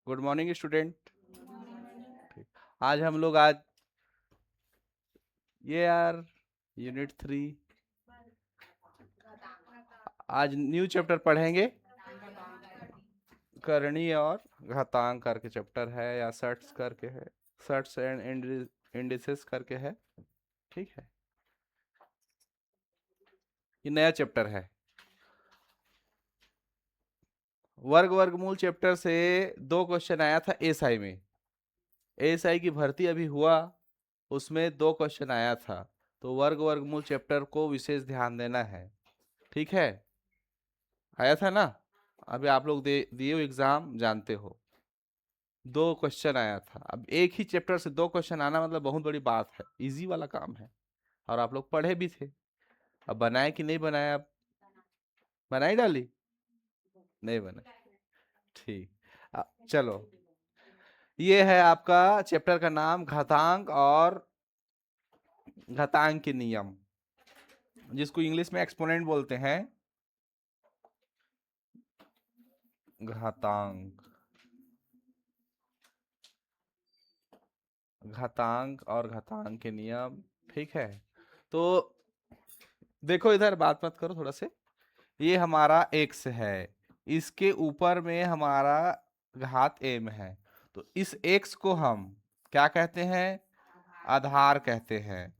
Good morning student. ठीक। आज ये यार यूनिट 3 आज न्यू चैप्टर पढ़ेंगे। करणी और घातांक करके चैप्टर है या सर्ट्स करके है। सर्ट्स एंड इंडिसेस करके है। ठीक है, ये नया चैप्टर है। वर्गमूल चैप्टर से 2 क्वेश्चन आया था एएसआई में। एएसआई की भर्ती अभी हुआ, उसमें 2 क्वेश्चन आया था। तो वर्गमूल चैप्टर को विशेष ध्यान देना है। ठीक है, आया था ना। अभी आप लोग दे दिए हो एग्जाम, जानते हो 2 क्वेश्चन आया था। अब एक ही चैप्टर से 2 क्वेश्चन आना मतलब बहुत बड़ी बात है, इजी वाला काम है। और आप लोग पढ़े भी थे। अब बनाए कि नहीं बनाए, अब बनाई डाली नहीं बनाए। ठीक। चलो, ये है आपका चैप्टर का नाम घातांक और घातांक के नियम, जिसको इंग्लिश में एक्सपोनेंट बोलते हैं। घातांक घातांक और घातांक के नियम। ठीक है, तो देखो इधर बात मत करो थोड़ा से। ये हमारा x है, इसके ऊपर में हमारा घात m है। तो इस x को हम क्या कहते हैं? आधार कहते हैं।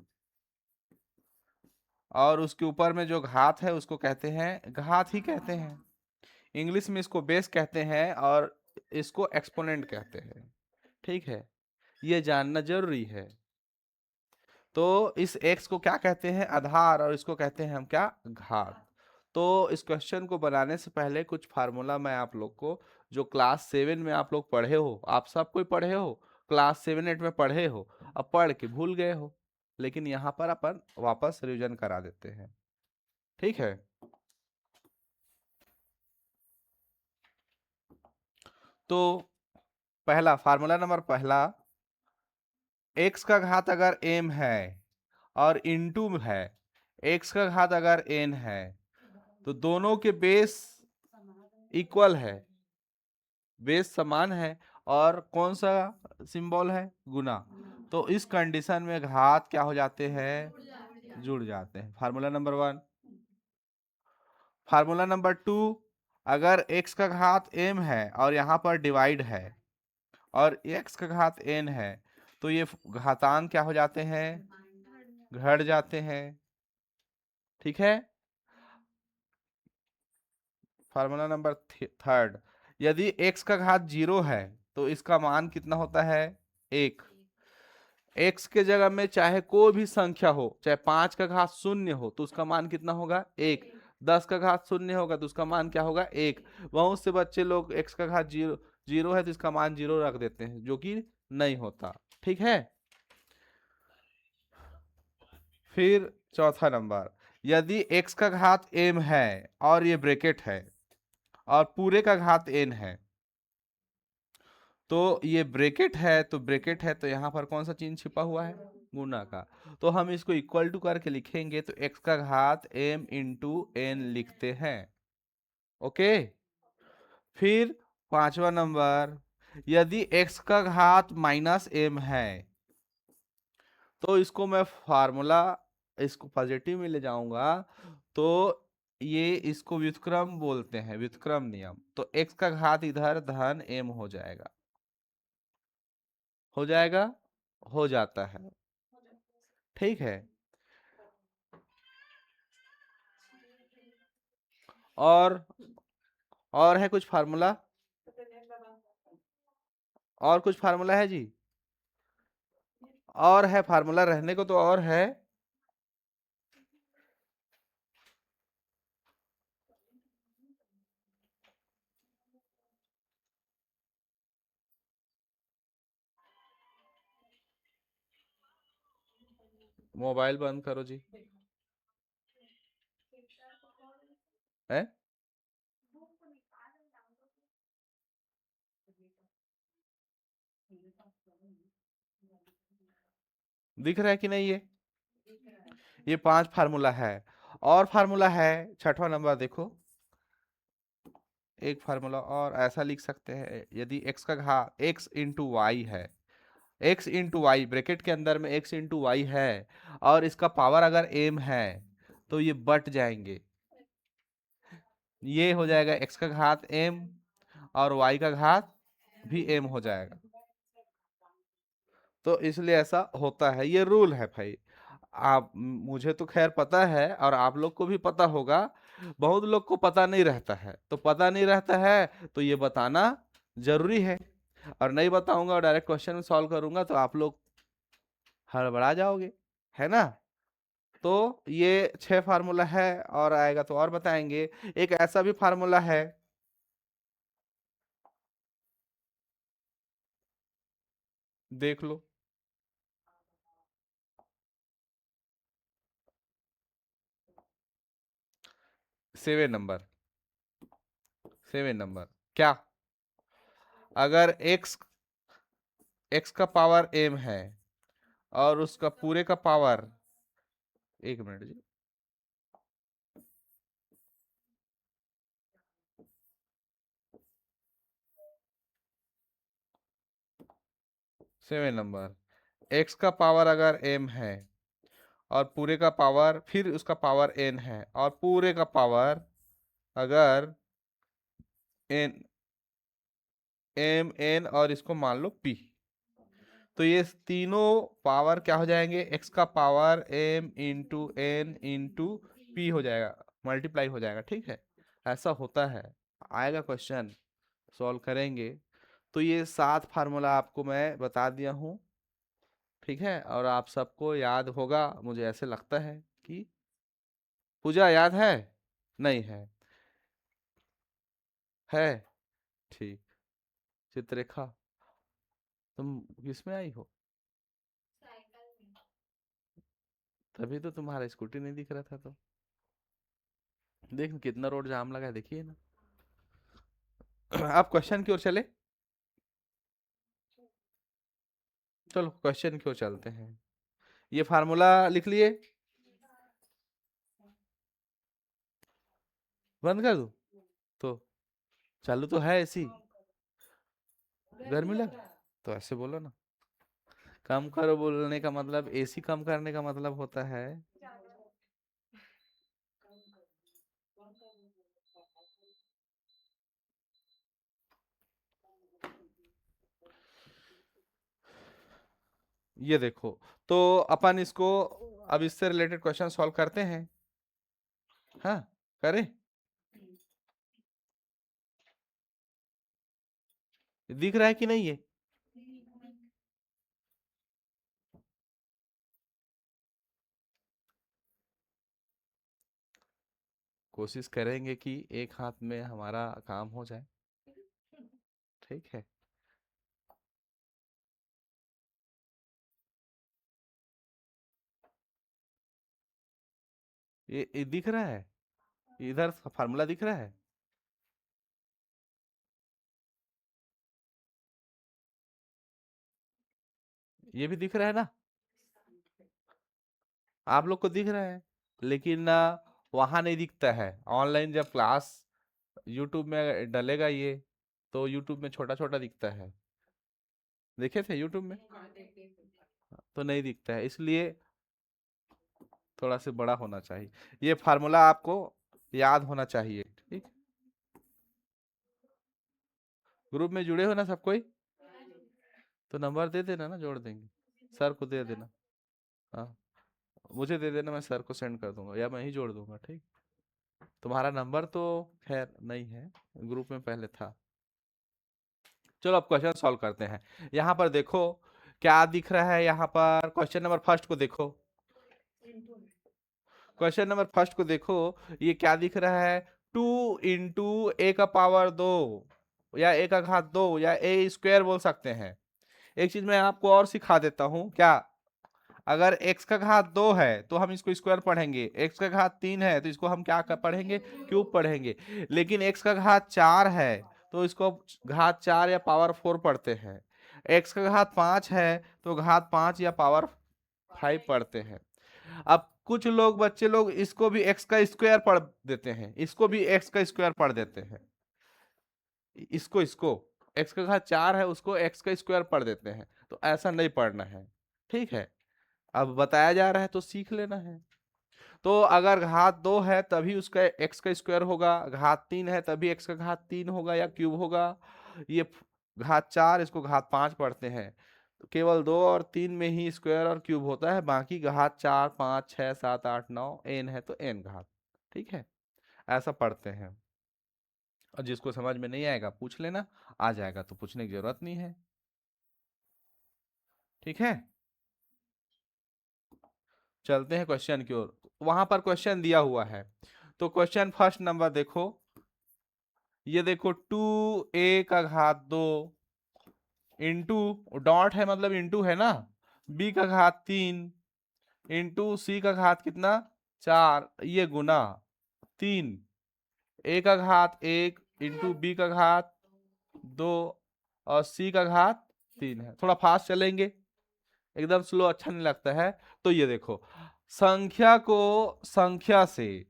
और उसके ऊपर में जो घात है उसको कहते हैं घात ही कहते हैं। इंग्लिश में इसको बेस कहते हैं और इसको एक्सपोनेंट कहते हैं। ठीक है, ये जानना जरूरी है। तो इस x को क्या कहते हैं? आधार। और इसको कहते हैं हम क्या? घात। तो इस क्वेश्चन को बनाने से पहले कुछ फार्मूला मैं आप लोग को, जो क्लास 7 में आप लोग पढ़े हो, आप सब कोई पढ़े हो, क्लास 7 8 में पढ़े हो, अब पढ़ के भूल गए हो, लेकिन यहाँ पर अपन वापस रिवीजन करा देते हैं। ठीक है, तो पहला फार्मूला नंबर पहला, x का घात अगर m है और इनटू है x का घात अगर n है, तो दोनों के बेस इक्वल है, बेस समान है। और कौन सा सिंबल है? गुना। तो इस कंडीशन में घात क्या हो जाते हैं? जुड़ जाते हैं। Formula number 1। फार्मूला नंबर 2, अगर x का घात m है और यहाँ पर डिवाइड है और x का घात n है, तो ये घातांक क्या हो जाते हैं? घट जाते हैं। ठीक है। फार्मूला नंबर 3, यदि x का घात 0 है तो इसका मान कितना होता है? 1। x के जगह में चाहे कोई भी संख्या हो, चाहे 5 का घात 0 हो तो उसका मान कितना होगा? 1। 10 का घात 0 होगा तो उसका मान क्या होगा? 1। बहुत से बच्चे लोग x का घात 0 है तो इसका मान 0 रख देते हैं, जो कि नहीं होता। ठीक है। फिर चौथा नंबर, यदि x का घात m है और ये ब्रैकेट है और पूरे का घात n है, तो ये ब्रैकेट है, तो ब्रैकेट है तो यहाँ पर कौन सा चिन्ह छिपा हुआ है? गुना का। तो हम इसको इक्वल टू करके लिखेंगे, तो x का घात m इंटू n लिखते हैं। ओके। फिर पांचवा नंबर, यदि x का घात माइनस m है, तो इसको मैं फार्मूला, इसको पॉजिटिव में ले जाऊंगा, तो ये इसको व्युत्क्रम बोलते हैं, व्युत्क्रम नियम। तो x का घात इधर धन m हो जाएगा। हो जाएगा, हो जाता है। ठीक है। और और है कुछ फार्मूला? और कुछ फार्मूला है जी? और है फार्मूला, रहने को तो और है। मोबाइल बंद करो जी। है, दिख रहा है कि नहीं? ये 5 फार्मूला है। और फार्मूला है, छठवां नंबर देखो। एक फार्मूला और ऐसा लिख सकते हैं, यदि x का घात x इंटू वाई है, x इंटू वाई ब्रैकेट के अंदर में x इंटू वाई है, और इसका पावर अगर m है तो ये बट जाएंगे, ये हो जाएगा x का घात m और y का घात भी m हो जाएगा। तो इसलिए ऐसा होता है, ये रूल है भाई। आप मुझे तो खैर पता है और आप लोग को भी पता होगा, बहुत लोग को पता नहीं रहता है, तो पता नहीं रहता है तो ये बताना जरूरी है। और नहीं बताऊंगा और डायरेक्ट क्वेश्चन में सॉल्व करूंगा तो आप लोग हड़बड़ा जाओगे, है ना। तो ये 6 फार्मूला है, और आएगा तो और बताएंगे। एक ऐसा भी फार्मूला है, देख लो, 7 नंबर, 7 नंबर क्या, अगर x का पावर m है और उसका पूरे का पावर, एक मिनट जी, 7 नंबर, x का पावर अगर m है और पूरे का पावर फिर उसका पावर n है, और पूरे का पावर अगर n m n और इसको मान लो p, तो ये तीनों पावर क्या हो जाएंगे, x का power m into n into p हो जाएगा, मल्टीप्लाई हो जाएगा, ठीक है। ऐसा होता है, आएगा क्वेश्चन, सॉल्व करेंगे। तो ये 7 फार्मूला आपको मैं बता दिया हूँ, ठीक है, और आप सबको याद होगा मुझे ऐसे लगता है कि, पूजा याद है, नहीं है, है, ठीक। चित्ररेखा, तुम किसमें आई हो, तभी तो तुम्हारा स्कूटी नहीं दिख रहा था, तो देख कितना रोड जाम लगा है, देखिए ना। आप क्वेश्चन की ओर चले, चलो क्वेश्चन की ओर चलते हैं। ये फार्मूला लिख लिए, बंद कर दूं, तो चालू तो है ऐसी, गर्मी लग, तो ऐसे बोलो ना, कम करो बोलने का मतलब एसी कम करने का मतलब होता है। ये देखो, तो अपन इसको अब इससे रिलेटेड क्वेश्चन सॉल्व करते हैं, हाँ, करें, दिख रहा है कि नहीं ये, कोशिश करेंगे कि एक हाथ में हमारा काम हो जाए, ठीक है। ये दिख रहा है, इधर फार्मूला दिख रहा है, ये भी दिख रहा है ना, आप लोग को दिख रहा है, लेकिन वहां नहीं दिखता है, ऑनलाइन जब क्लास यूट्यूब में डलेगा ये, तो यूट्यूब में छोटा छोटा दिखता है, देखे थे यूट्यूब में, तो नहीं दिखता है, इसलिए थोड़ा सा बड़ा होना चाहिए, ये फार्मूला आपको याद होना चाहिए, ठीक। ग्रुप में जुड़े हो ना सब कोई, तो नंबर दे देना ना, जोड़ देंगे, सर को दे देना, हाँ, मुझे दे देना, मैं सर को सेंड कर दूंगा या मैं ही जोड़ दूंगा, ठीक। तुम्हारा नंबर तो खैर नहीं है, ग्रुप में पहले था। चलो अब क्वेश्चन सॉल्व करते हैं। यहाँ पर देखो क्या दिख रहा है, यहाँ पर क्वेश्चन नंबर फर्स्ट को देखो, क्वेश्चन नंबर फर्स्ट को देखो, ये क्या दिख रहा है, 2 इंटू a का पावर 2, या a का घात 2, या ए स्क्वायर बोल सकते हैं। एक चीज मैं आपको और सिखा देता हूँ क्या, अगर x का घात 2 है तो हम इसको स्क्वायर पढ़ेंगे, x का घात 3 है तो इसको हम क्या पढ़ेंगे, क्यूब पढ़ेंगे, लेकिन x का घात 4 है तो इसको घात 4 या पावर 4 पढ़ते हैं, x का घात 5 है तो घात 5 या पावर 5 पढ़ते हैं। अब कुछ लोग बच्चे लोग इसको भी x का स्क्वायर पढ़ देते हैं, इसको भी x का स्क्वायर पढ़ देते हैं, इसको इसको x का घात 4 है उसको x का स्क्वायर पढ़ देते हैं, तो ऐसा नहीं पढ़ना है। ठीक है, अब बताया जा रहा है तो सीख लेना है। तो अगर घात 2 है तभी उसका x का स्क्वायर होगा, घात 3 है तभी x का घात 3 होगा या क्यूब होगा। ये घात 4, इसको घात 5 पढ़ते हैं, तो केवल 2 और 3 में ही स्क्वायर और क्यूब होता है, बाकी घात 4 5 6 7 8 9 n है तो n घात। ठीक है, ऐसा पढ़ते हैं। और जिसको समझ में नहीं आएगा पूछ लेना, आ जाएगा तो पूछने की जरूरत नहीं है। ठीक है, चलते हैं क्वेश्चन की ओर। वहां पर क्वेश्चन दिया हुआ है, तो क्वेश्चन फर्स्ट नंबर देखो, ये देखो 2a का घात 2 इंटू, डॉट है मतलब इंटू है ना, b का घात 3 इंटू c का घात कितना 4, ये गुना 3, a का घात 1 इंटू b का घात 2 और c का घात 3 है। थोड़ा फास्ट चलेंगे, एकदम स्लो अच्छा नहीं लगता है। तो ये देखो, संख्या को संख्या से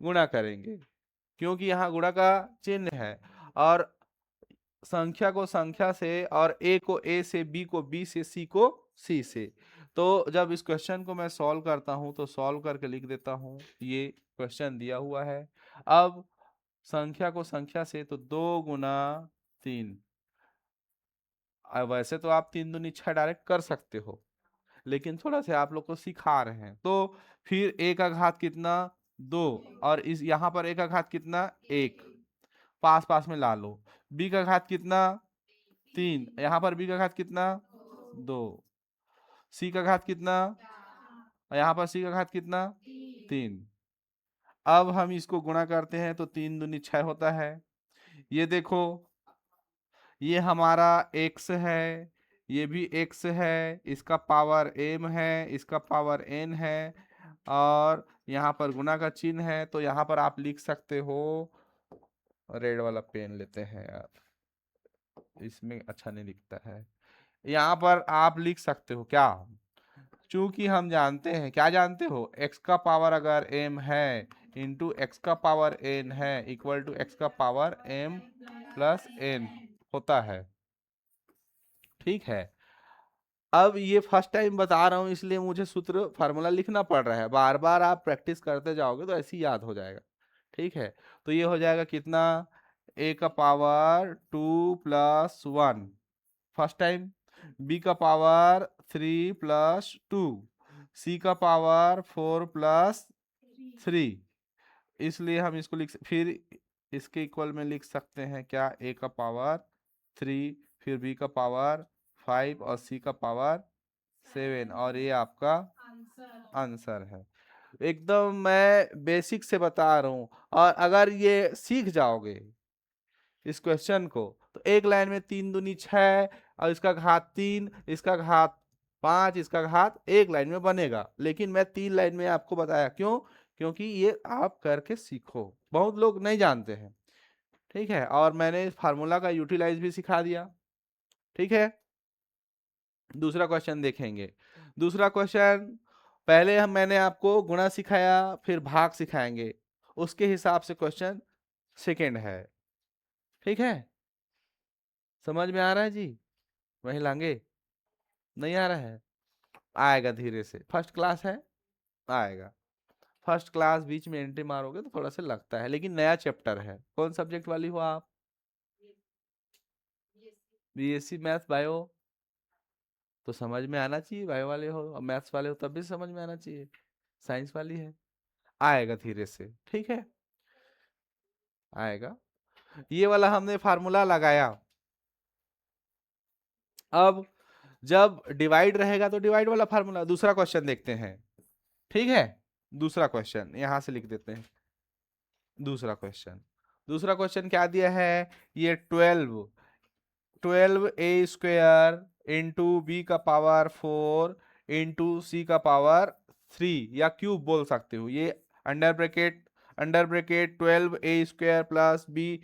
गुणा करेंगे, क्योंकि यहाँ गुणा का चिन्ह है, और संख्या को संख्या से, और a को a से, b को b से, c को c से। तो जब इस क्वेश्चन को मैं सॉल्व करता हूं तो सॉल्व करके लिख देता हूं, ये क्वेश्चन दिया हुआ है। अब संख्या को संख्या से तो 2 गुना 3, वैसे तो आप 3 दूनी 6 डायरेक्ट कर सकते हो, लेकिन थोड़ा सा आप लोग को सिखा रहे हैं। तो फिर a का घात कितना 2, और इस यहाँ पर a का घात कितना 1, पास पास में ला लो। b का घात कितना 3, यहाँ पर b का घात कितना 2, c का घात कितना, यहाँ पर c का घात कितना 3। अब हम इसको गुणा करते हैं तो 3 दूनी 6 होता है। ये देखो, ये हमारा x है, ये भी x है, इसका पावर m है, इसका पावर n है, और यहाँ पर गुना का चिन्ह है, तो यहाँ पर आप लिख सकते हो, रेड वाला पेन लेते हैं यार, इसमें अच्छा नहीं दिखता है। यहाँ पर आप लिख सकते हो क्या, चूंकि हम जानते हैं, क्या जानते हो, x का पावर अगर m है इंटू x का पावर n है इक्वल टू x का पावर m प्लस n होता है। ठीक है, अब ये फर्स्ट टाइम बता रहा हूँ इसलिए मुझे सूत्र फार्मूला लिखना पड़ रहा है, बार बार आप प्रैक्टिस करते जाओगे तो ऐसे ही याद हो जाएगा। ठीक है, तो ये हो जाएगा कितना, a का power 2 plus 1 first time, b का पावर 3 प्लस 2, c का पावर 4 प्लस 3, इसलिए हम इसको फिर इसके इक्वल में लिख सकते हैं क्या, a का पावर 3, फिर b का पावर 5 और c का पावर 7, और ये आपका आंसर है। एकदम मैं बेसिक से बता रहा हूं, और अगर ये सीख जाओगे इस क्वेश्चन को तो एक लाइन में 3 दूनी 6, और इसका घात 3, इसका घात 5, इसका घात एक लाइन में बनेगा, लेकिन मैं 3 लाइन में आपको बताया, क्यों, क्योंकि ये आप करके सीखो, बहुत लोग नहीं जानते हैं। ठीक है, और मैंने इस फार्मूला का यूटिलाइज भी सिखा दिया। ठीक है, दूसरा क्वेश्चन देखेंगे। दूसरा क्वेश्चन, पहले मैंने आपको गुणा सिखाया, फिर भाग सिखाएंगे, उसके हिसाब से क्वेश्चन सेकेंड है। ठीक है, समझ में आ रहा है जी, वही लाएंगे, नहीं आ रहा है, आएगा धीरे से, फर्स्ट क्लास है, आएगा। फर्स्ट क्लास बीच में एंट्री मारोगे तो थोड़ा सा लगता है, लेकिन नया चैप्टर है। कौन सब्जेक्ट वाली हो आप, बीएससी मैथ्स बायो, तो समझ में आना चाहिए, बायो वाले हो और मैथ्स वाले हो तब भी समझ में आना चाहिए, साइंस वाली है, आएगा धीरे से। ठीक है, आएगा। ये वाला हमने फार्मूला लगाया। अब जब डिवाइड रहेगा तो डिवाइड वाला फार्मूला, दूसरा क्वेश्चन देखते हैं। ठीक है, दूसरा क्वेश्चन यहां से लिख देते हैं। दूसरा क्वेश्चन, दूसरा क्वेश्चन क्या दिया है, ये 12 ए स्क्वायर इंटू बी का पावर 4 इंटू सी का पावर 3, या क्यूब बोल सकते हो, ये अंडर ब्रेकेट 12 ए स्क्वायर प्लस बी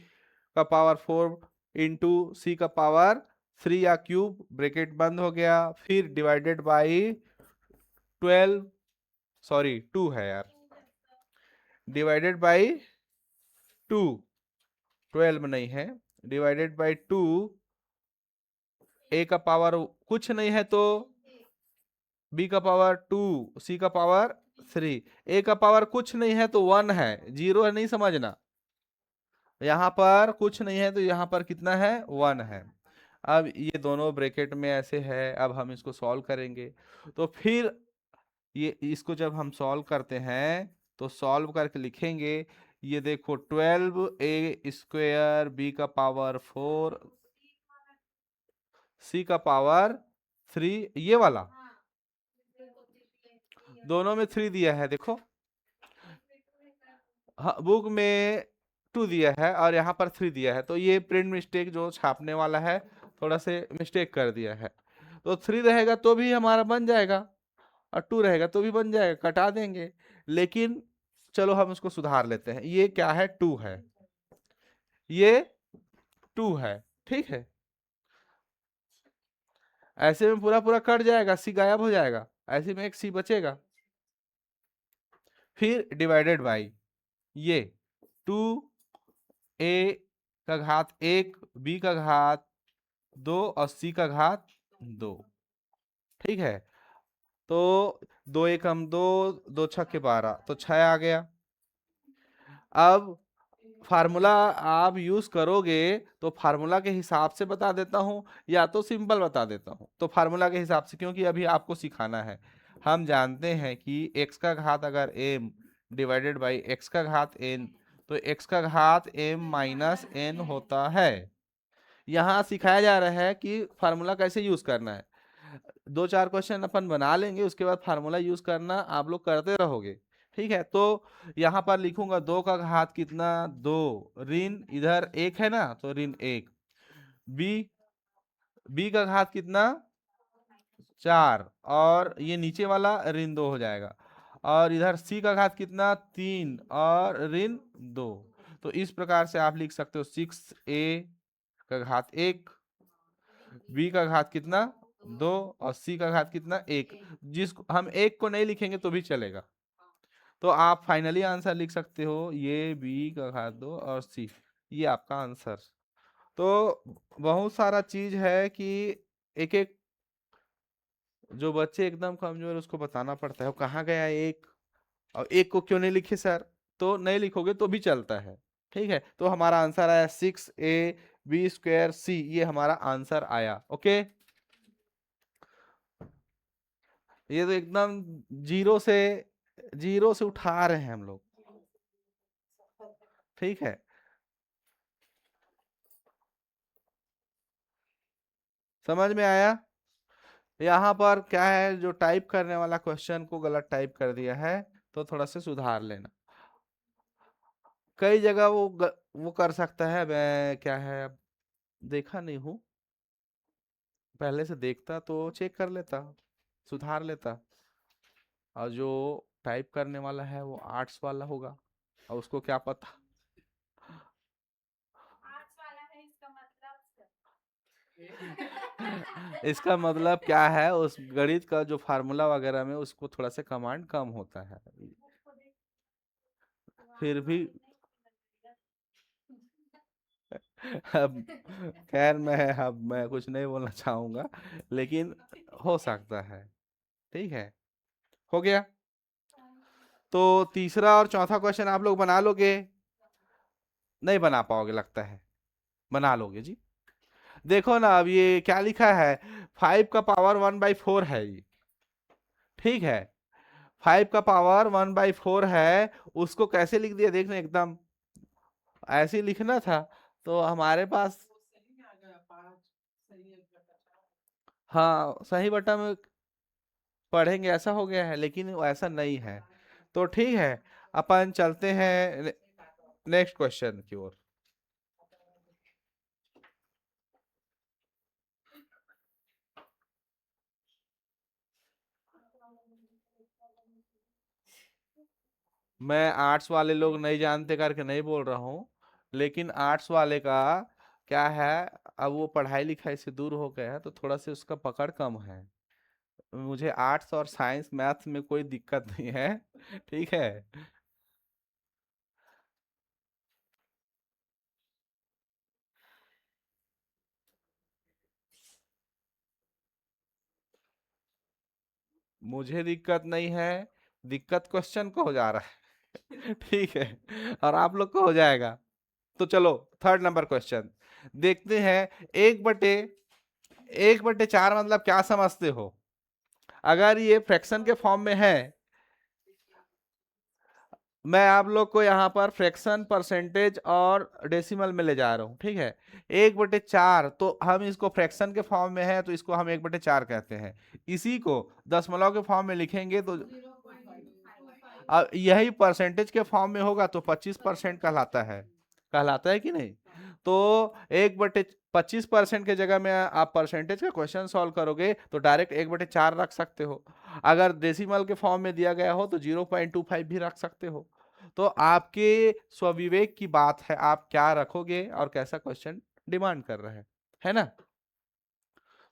का पावर 4 इंटू सी का पावर 3 या क्यूब, ब्रेकेट बंद हो गया, फिर डिवाइडेड बाई 12, सॉरी 2 है यार, डिवाइडेड बाई 2, 12 नहीं है, डिवाइडेड बाई 2, ए का पावर कुछ नहीं है तो बी का पावर 2, सी का पावर 3, ए का पावर कुछ नहीं है तो 1 है, 0 है, नहीं समझना। यहाँ पर कुछ नहीं है तो यहाँ पर कितना है, 1 है। अब ये दोनों ब्रैकेट में ऐसे है, अब हम इसको सॉल्व करेंगे। तो फिर ये इसको जब हम सॉल्व करते हैं तो सॉल्व करके लिखेंगे, ये देखो 12a² बी का पावर 4 सी का पावर 3, ये वाला दोनों में 3 दिया है देखो। हाँ, बुक में 2 दिया है और यहाँ पर 3 दिया है, तो ये प्रिंट मिस्टेक जो छापने वाला है थोड़ा से मिस्टेक कर दिया है। तो 3 रहेगा तो भी हमारा बन जाएगा और 2 रहेगा तो भी बन जाएगा, कटा देंगे। लेकिन चलो हम उसको सुधार लेते हैं, ये क्या है, 2 है, ये 2 है, ठीक है। ऐसे में पूरा पूरा कट जाएगा, सी गायब हो जाएगा, ऐसे में एक सी बचेगा। फिर डिवाइडेड बाई ये 2a का घात 1, बी का घात 2 और सी का घात 2, ठीक है। तो 2 × 1 = 2, 2 × 6 = 12, तो 6 आ गया। अब फार्मूला आप यूज करोगे तो फार्मूला के हिसाब से बता देता हूं या तो सिंपल बता देता हूं। तो फार्मूला के हिसाब से, क्योंकि अभी आपको सिखाना है। हम जानते हैं कि x का घात अगर m डिवाइडेड बाई x का घात n, तो x का घात m - n होता है। यहाँ सिखाया जा रहा है कि फार्मूला कैसे यूज करना है। 2-4 क्वेश्चन अपन बना लेंगे, उसके बाद फार्मूला यूज करना आप लोग करते रहोगे, ठीक है। तो यहाँ पर लिखूंगा 2 का घात कितना, 2, ऋण इधर 1 है ना तो ऋण 1, बी बी का घात कितना, 4, और ये नीचे वाला ऋण 2 हो जाएगा, और इधर सी का घात कितना, 3 और ऋण 2। तो इस प्रकार से आप लिख सकते हो 6a का घात 1, बी का घात कितना, 2, और सी का घात कितना, 1। जिसको हम 1 को नहीं लिखेंगे तो भी चलेगा। तो आप फाइनली आंसर लिख सकते हो, ये बी का घात 2 और सी, ये आपका आंसर। तो बहुत सारा चीज है कि एक एक जो बच्चे एकदम कमजोर उसको बताना पड़ता है, वो कहाँ गया एक, और एक को क्यों नहीं लिखे सर, तो नहीं लिखोगे तो भी चलता है, ठीक है। तो हमारा आंसर आया 6ab²c, ये हमारा आंसर आया, ओके। ये तो एकदम जीरो से उठा रहे हैं हम लोग, ठीक है। समझ में आया। यहाँ पर क्या है, जो टाइप करने वाला क्वेश्चन को गलत टाइप कर दिया है, तो थोड़ा से सुधार लेना। कई जगह वो कर सकता है, मैं क्या है अब देखा नहीं हूँ, पहले से देखता तो चेक कर लेता, सुधार लेता। और जो टाइप करने वाला है वो आर्ट्स वाला होगा, और उसको क्या पता। इसका मतलब क्या है, उस गणित का जो फार्मूला वगैरह में उसको थोड़ा सा कमांड कम होता है, फिर भी। अब खैर अब मैं कुछ नहीं बोलना चाहूंगा, लेकिन हो सकता है, ठीक है। हो गया। तो तीसरा और चौथा क्वेश्चन आप लोग बना लोगे, नहीं बना पाओगे लगता है, बना लोगे जी। देखो ना, अब ये क्या लिखा है, 5 का पावर 1/4 है ये, ठीक है। 5 का पावर 1/4 है, उसको कैसे लिख दिया देखना, एकदम ऐसे ही लिखना था। तो हमारे पास, हाँ सही बटा में पढ़ेंगे ऐसा हो गया है, लेकिन वो ऐसा नहीं है। तो ठीक है, अपन चलते हैं नेक्स्ट क्वेश्चन की ओर। मैं आर्ट्स वाले लोग नहीं जानते करके नहीं बोल रहा हूँ, लेकिन आर्ट्स वाले का क्या है, अब वो पढ़ाई लिखाई से दूर हो गया है तो थोड़ा सा उसका पकड़ कम है। मुझे आर्ट्स और साइंस मैथ्स में कोई दिक्कत नहीं है, ठीक है। मुझे दिक्कत नहीं है, दिक्कत क्वेश्चन को हो जा रहा है। ठीक है, और आप लोग को हो जाएगा। तो चलो थर्ड नंबर क्वेश्चन देखते हैं। एक बटे चार मतलब क्या समझते हो? अगर ये फ्रैक्शन के फॉर्म में है, मैं आप लोग को यहाँ पर फ्रैक्शन, परसेंटेज और डेसिमल में ले जा रहा हूँ, ठीक है। एक बटे चार तो हम इसको फ्रैक्शन के फॉर्म में है तो इसको हम एक बटे चार कहते हैं। इसी को दशमलव के फॉर्म में लिखेंगे तो अब यही परसेंटेज के फॉर्म में होगा तो 25% कहलाता है कि नहीं? तो एक बटे 25% के जगह में आप परसेंटेज का क्वेश्चन सॉल्व करोगे तो डायरेक्ट एक बटे चार रख सकते हो। अगर डेसिमल के फॉर्म में दिया गया हो तो 0.25 भी रख सकते हो। तो आपके स्वविवेक की बात है, आप क्या रखोगे और कैसा क्वेश्चन डिमांड कर रहे हैं, है ना?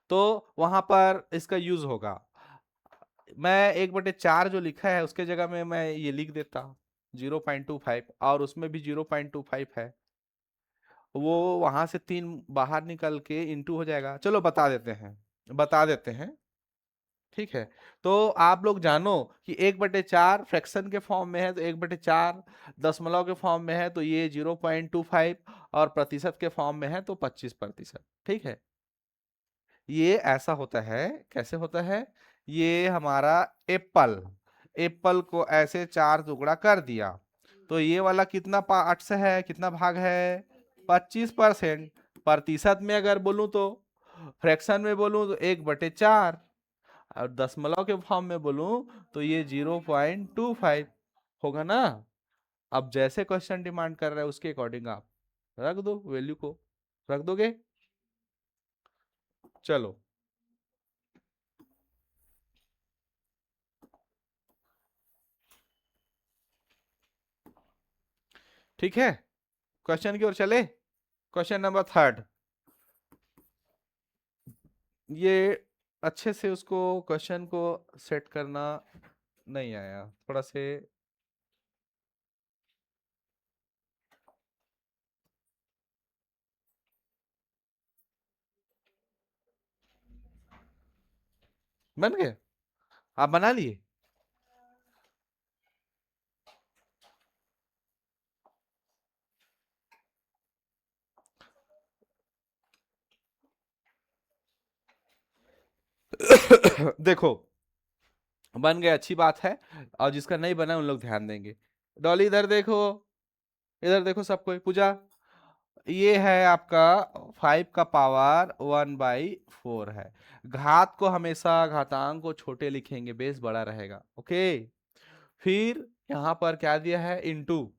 तो वहां पर इसका यूज होगा। मैं एक बटे चार जो लिखा है उसके जगह में मैं ये लिख देता 0.25, और उसमें भी 0.25 है। वो वहां से तीन बाहर निकल के इंटू हो जाएगा। चलो बता देते हैं, ठीक है। तो आप लोग जानो कि एक बटे चार फ्रैक्शन के फॉर्म में है तो एक बटे चार, दशमलव के फॉर्म में है तो ये 0.25, और प्रतिशत के फॉर्म में है तो 25%, ठीक है। ये ऐसा होता है, कैसे होता है? ये हमारा एप्पल एप्पल को ऐसे चार टुकड़ा कर दिया तो ये वाला कितना पार्ट से है, कितना भाग है? 25%। प्रतिशत में अगर बोलूं तो, फ्रैक्शन में बोलूं तो एक बटे चार, और दशमलव के फॉर्म में बोलूं तो ये 0.25 होगा ना। अब जैसे क्वेश्चन डिमांड कर रहा है उसके अकॉर्डिंग आप रख दो, वैल्यू को रख दोगे। चलो ठीक है, क्वेश्चन की ओर चले। क्वेश्चन नंबर थर्ड, ये अच्छे से उसको क्वेश्चन को सेट करना नहीं आया, थोड़ा से। बन गए? आप बना लिए? देखो, बन गए, अच्छी बात है। और जिसका नहीं बना उन लोग ध्यान देंगे। डॉली इधर देखो, इधर देखो सब कोई, पूजा। ये है आपका 5 का पावर 1/4 है। घात को हमेशा, घातांक को छोटे लिखेंगे, बेस बड़ा रहेगा, ओके। फिर यहाँ पर क्या दिया है? इनटू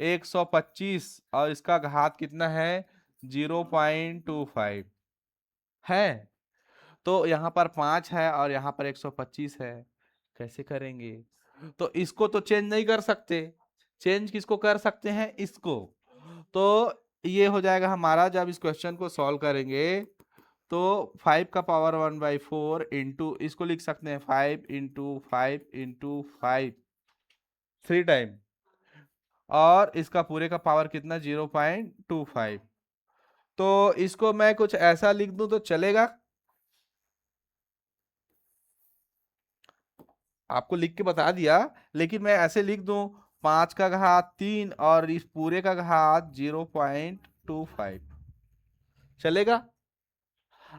125, और इसका घात कितना है? 0.25 है। तो यहाँ पर 5 है और यहाँ पर 125 है। कैसे करेंगे? तो इसको तो चेंज नहीं कर सकते। चेंज किसको कर सकते हैं? इसको। तो ये हो जाएगा हमारा, जब इस क्वेश्चन को सॉल्व करेंगे तो 5 का पावर 1/4 इंटू, इसको लिख सकते हैं 5 इंटू 5 थ्री टाइम, और इसका पूरे का पावर कितना? 0.25। तो इसको मैं कुछ ऐसा लिख दूं तो चलेगा? आपको लिख के बता दिया, लेकिन मैं ऐसे लिख दूं 5 का घात 3 और इस पूरे का घात 0.25, चलेगा?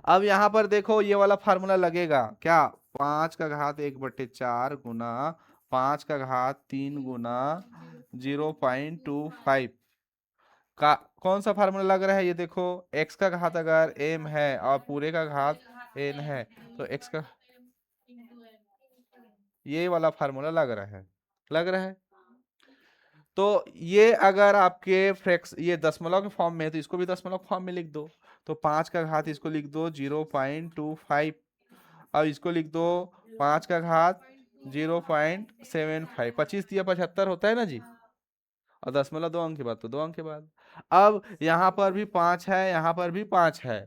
अब यहां पर देखो ये वाला फार्मूला लगेगा क्या? 5 का घात 1/4 गुना 5 का घात 3 गुना 0.25 का कौन सा फार्मूला लग रहा है? ये देखो, x का घात अगर m है और पूरे का घात n है तो x का, ये वाला फार्मूला लग रहा है। तो ये अगर आपके फ्रैक्स ये दशमलव के फॉर्म में है तो इसको भी दशमलव फॉर्म में लिख दो। तो 5 का घात, इसको लिख दो 0.25, अब इसको लिख दो 5 का घात 0.75, 25 दिया 75 होता है ना जी। और दशमलव 2 अंक के बाद तो 2 अंक के बाद। अब यहाँ पर भी 5 है, यहाँ पर भी 5 है।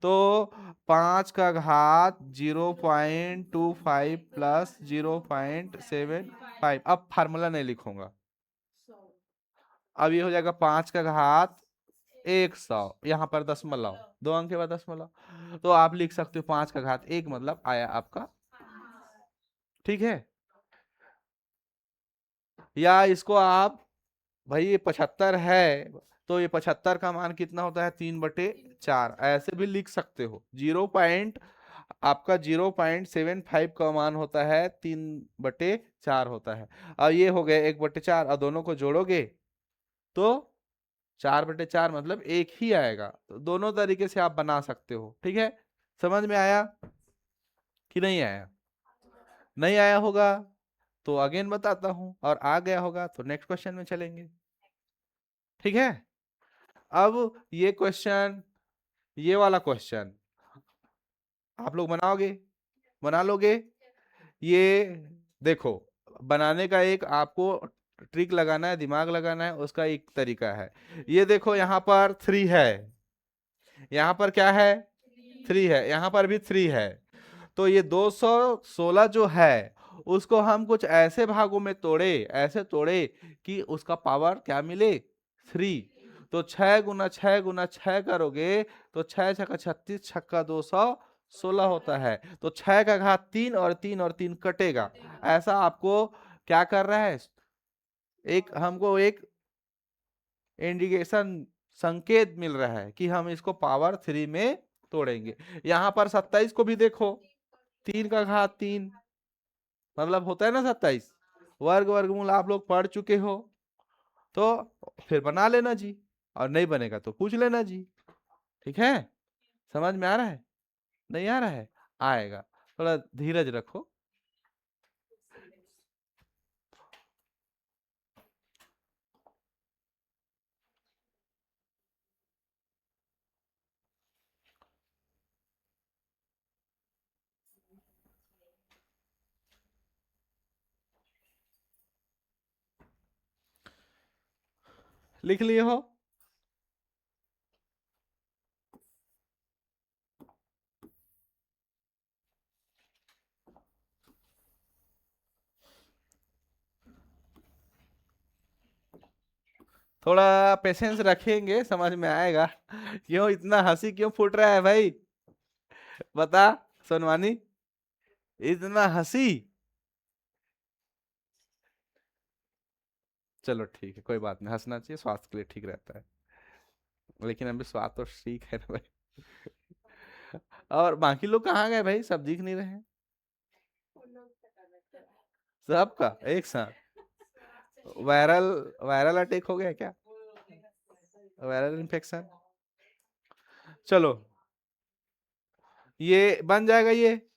तो 5 का घात 0.25 प्लस 0.75, अब फार्मूला नहीं लिखूंगा। अब ये हो जाएगा 5 का घात 100, यहाँ पर दशमलव 2 अंक के बाद दशमलव। तो आप लिख सकते हो 5 का घात 1 मतलब आया आपका ठीक है। या इसको आप, भाई ये 75 है, तो ये 75 का मान कितना होता है, 3/4, ऐसे भी लिख सकते हो। आपका 0.75 का मान होता है, 3/4 होता है। अब ये हो गया 1/4, और दोनों को जोड़ोगे तो 4/4 मतलब एक ही आएगा। तो दोनों तरीके से आप बना सकते हो, ठीक है। समझ में आया कि नहीं आया? नहीं आया होगा तो अगेन बताता हूं, और आ गया होगा तो नेक्स्ट क्वेश्चन में चलेंगे, ठीक है। अब ये क्वेश्चन, ये वाला क्वेश्चन आप लोग बनाओगे, बना लोगे। ये देखो, बनाने का एक आपको ट्रिक लगाना है, दिमाग लगाना है, उसका एक तरीका है। ये देखो यहाँ पर 3 है, यहाँ पर क्या है, 3 है, यहाँ पर भी 3 है। तो ये 216 जो है उसको हम कुछ ऐसे भागों में तोड़े, ऐसे तोड़े कि उसका पावर क्या मिले, 3। तो 6 × 6 × 6 करोगे तो 6 × 6 = 36, छक्का 216 होता है। तो 6 का घात 3, और 3 कटेगा। ऐसा आपको क्या कर रहा है, एक हमको एक इंडिकेशन, संकेत मिल रहा है कि हम इसको पावर 3 में तोड़ेंगे। यहाँ पर 27 को भी देखो, 3 का घात 3 मतलब होता है ना 27। वर्गमूल आप लोग पढ़ चुके हो, तो फिर बना लेना जी, और नहीं बनेगा तो पूछ लेना जी, ठीक है। समझ में आ रहा है? नहीं आ रहा है? आएगा, थोड़ा धीरज रखो। लिख लिए हो? थोड़ा पेशेंस रखेंगे, समझ में आएगा। क्यों इतना हंसी क्यों फूट रहा है भाई, बता सोनवानी, इतना हंसी? चलो ठीक है, कोई बात नहीं, हंसना चाहिए, स्वास्थ्य के लिए ठीक रहता है। लेकिन अभी स्वास्थ्य तो ठीक है ना भाई। और बाकी लोग कहाँ गए भाई, सब दिख नहीं रहे हैं। सबका एक साथ वायरल वायरल अटैक हो गया क्या, वायरल इन्फेक्शन? चलो, ये बन जाएगा, ये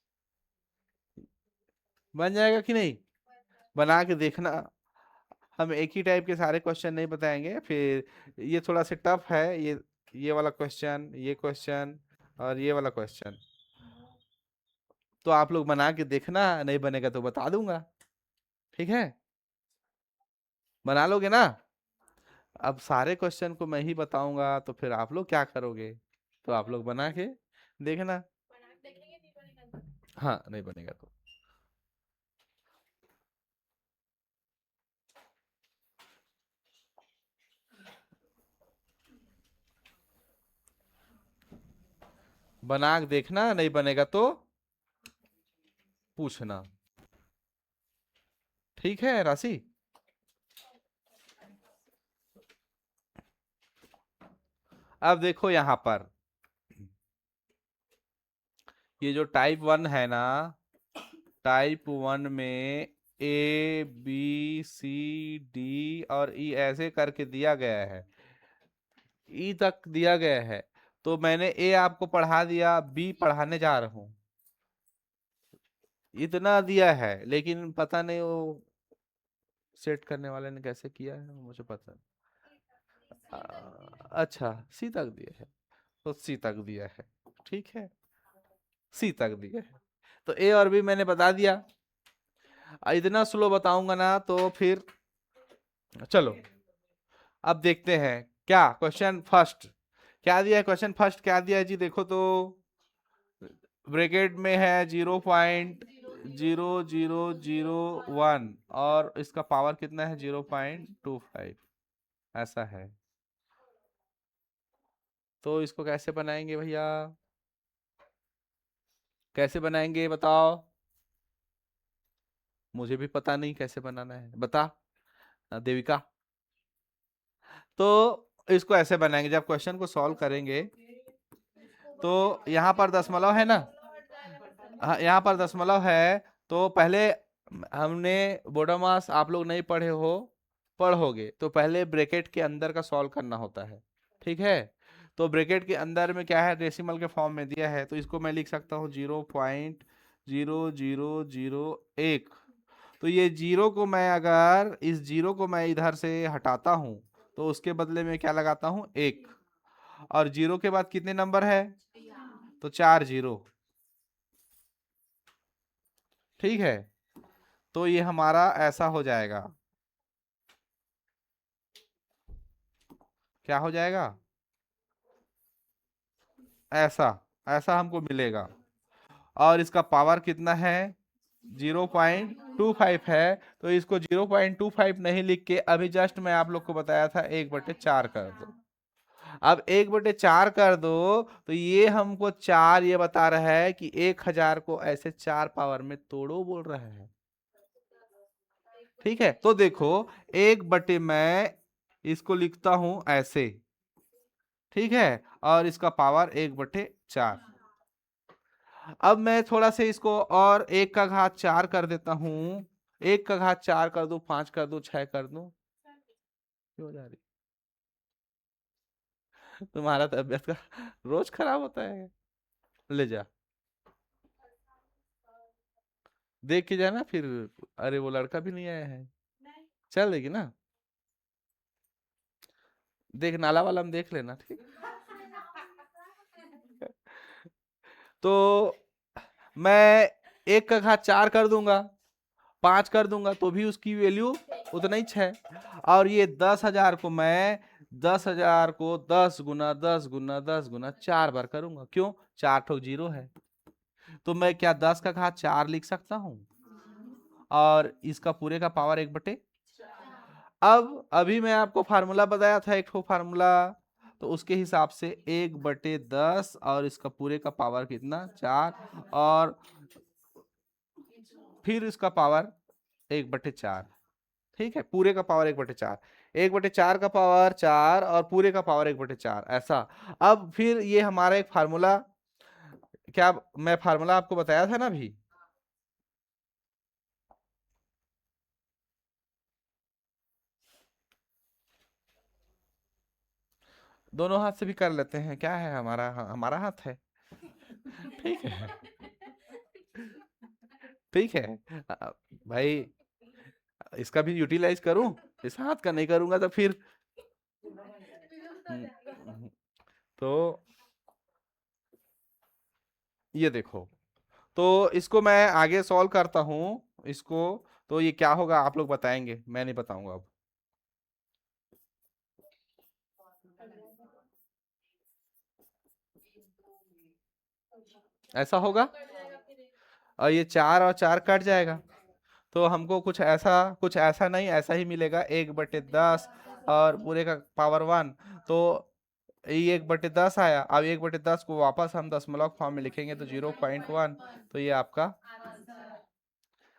बन जाएगा कि नहीं, बना के देखना। हम एक ही टाइप के सारे क्वेश्चन नहीं बताएंगे फिर, ये थोड़ा सा टफ है, ये वाला क्वेश्चन, ये क्वेश्चन, और ये वाला क्वेश्चन। तो आप लोग बना के देखना, नहीं बनेगा तो बता दूंगा, ठीक है। बना लोगे ना? अब सारे क्वेश्चन को मैं ही बताऊंगा तो फिर आप लोग क्या करोगे, तो आप लोग बना के देखना। हाँ, नहीं बनेगा तो बना के देखना, नहीं बनेगा तो पूछना, ठीक है राशि। अब देखो यहाँ पर, ये जो टाइप 1 है ना, टाइप 1 में A B C D और E ऐसे करके दिया गया है, ई तक दिया गया है। तो मैंने ए आपको पढ़ा दिया, बी पढ़ाने जा रहा हूँ, इतना दिया है, लेकिन पता नहीं वो सेट करने वाले ने कैसे किया है, मुझे पता नहीं। अच्छा, सी तक दिया है, तो सी तक दिया है, ठीक है, सी तक दिया है। तो ए और बी मैंने बता दिया। इतना स्लो बताऊंगा ना तो फिर, चलो अब देखते हैं क्या क्वेश्चन फर्स्ट क्या दिया है। क्वेश्चन फर्स्ट क्या दिया है जी, देखो तो, ब्रैकेट में है 0.0001, और इसका पावर कितना है, 0.25, ऐसा है। तो इसको कैसे बनाएंगे भैया, कैसे बनाएंगे बताओ? मुझे भी पता नहीं कैसे बनाना है, बता देविका। तो इसको ऐसे बनाएंगे, जब क्वेश्चन को सॉल्व करेंगे तो यहाँ पर दशमलव है ना, हाँ यहाँ पर दशमलव है। तो पहले हमने बोडोमास आप लोग नहीं पढ़े हो, पढ़ोगे तो पहले ब्रैकेट के अंदर का सॉल्व करना होता है, ठीक है। तो ब्रैकेट के अंदर में क्या है, डेसिमल के फॉर्म में दिया है, तो इसको मैं लिख सकता हूँ 0.0001। तो ये जीरो को मैं, अगर इस जीरो को मैं इधर से हटाता हूँ तो उसके बदले में क्या लगाता हूँ, एक। और जीरो के बाद कितने नंबर है, तो 4 जीरो, ठीक है। तो ये हमारा ऐसा हो जाएगा, क्या हो जाएगा, ऐसा, ऐसा हमको मिलेगा। और इसका पावर कितना है, 0.25 है। तो इसको 0.25 नहीं लिख के अभी जस्ट मैं आप लोग को बताया था 1/4 कर दो। अब 1/4 कर दो, तो ये हमको चार ये बता रहा है कि 1000 को ऐसे 4 पावर में तोड़ो बोल रहा है, ठीक है। तो देखो, 1 बटे मैं इसको लिखता हूं ऐसे, ठीक है, और इसका पावर 1/4। अब मैं थोड़ा से इसको और 1 का घात 4 कर देता हूँ, 1 का घात 4 कर दूं, 5 कर दूं, 6 कर दूं, क्यों हो जा रही तुम्हारा तबियत का रोज खराब होता है, ले जा, देख के जाना फिर। अरे वो लड़का भी नहीं आया है, चल देगी ना, देख नाला वाला में देख लेना, ठीक। तो मैं 1 का घात 4 कर दूंगा, 5 कर दूंगा, तो भी उसकी वैल्यू उतना ही है। और ये 10,000 को मैं, 10,000 को 10 गुना 10 गुना 10 गुना 4 बार करूंगा, क्यों, 4 ठोक जीरो है। तो मैं क्या 10 का घात 4 लिख सकता हूँ, और इसका पूरे का पावर 1/। अब अभी मैं आपको फार्मूला बताया था, एक ठो फार्मूला, तो उसके हिसाब से 1/10 और इसका पूरे का पावर कितना, 4, और फिर इसका पावर 1/4, ठीक है, पूरे का पावर 1/4, 1/4 का पावर 4 और पूरे का पावर 1/4, ऐसा। अब फिर ये हमारा एक फार्मूला, क्या मैं फार्मूला आपको बताया था ना अभी, दोनों हाथ से भी कर लेते हैं, क्या है, हमारा हमारा हाथ है, ठीक है, ठीक है। भाई इसका भी यूटिलाइज करूं, इस हाथ का नहीं करूंगा तो फिर हम्म, तो ये देखो, तो इसको मैं आगे सॉल्व करता हूं इसको। तो ये क्या होगा आप लोग बताएंगे, मैं नहीं बताऊंगा अब। ऐसा होगा, और ये 4 और 4 कट जाएगा, तो हमको कुछ ऐसा नहीं, ऐसा ही मिलेगा, 1/10 और पूरे का पावर 1। तो ये 1/10 आया। अब 1/10 को वापस हम दशमलव फॉर्म में लिखेंगे तो 0.1। तो ये आपका,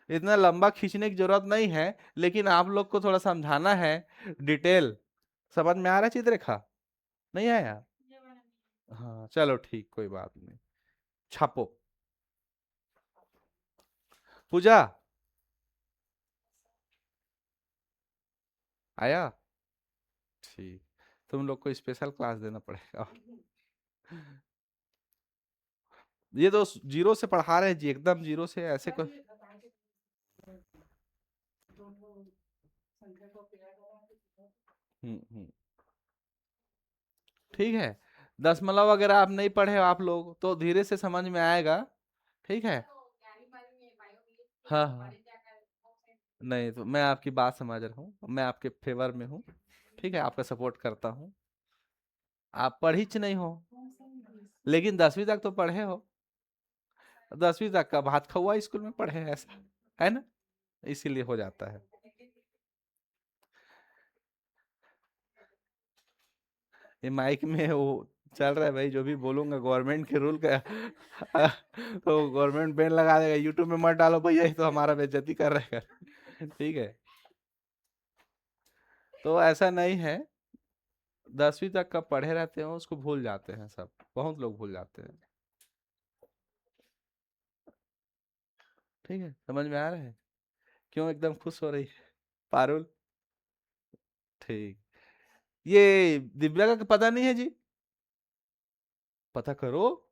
इतना लंबा खींचने की जरूरत नहीं है, लेकिन आप लोग को थोड़ा समझाना है डिटेल। समझ में आ रहा है चित्ररेखा, नहीं आया, हाँ चलो ठीक, कोई बात नहीं। छापो, पूजा आया, ठीक, तुम लोग को स्पेशल क्लास देना पड़ेगा। ये तो जीरो से पढ़ा रहे हैं जी, एकदम जीरो से, ऐसे कोई हम्म, ठीक है। दशमलव अगर आप नहीं पढ़े हो आप लोग तो धीरे से समझ में आएगा, ठीक है। हाँ हाँ, नहीं तो मैं आपकी बात समझ रहा हूँ, मैं आपके फेवर में हूँ, ठीक है, आपका सपोर्ट करता हूँ। आप पढ़ी च नहीं हो, लेकिन 10वीं तक तो पढ़े हो, 10वीं तक का भात खवा स्कूल में पढ़े हैं, ऐसा है ना, इसीलिए हो जाता है। ये माइक में वो चल रहा है भाई, जो भी बोलूंगा गवर्नमेंट के रूल का तो गवर्नमेंट बैन लगा देगा, यूट्यूब में मत डालो भैया, ये तो हमारा बेइज्जती कर रहेगा। ठीक है, तो ऐसा नहीं है, 10वीं तक का पढ़े रहते हैं उसको भूल जाते हैं सब, बहुत लोग भूल जाते हैं। ठीक है, समझ में आ रहा है? क्यों एकदम खुश हो रही है पारुल? ठीक। ये दिव्या का पता नहीं है जी? पता करो।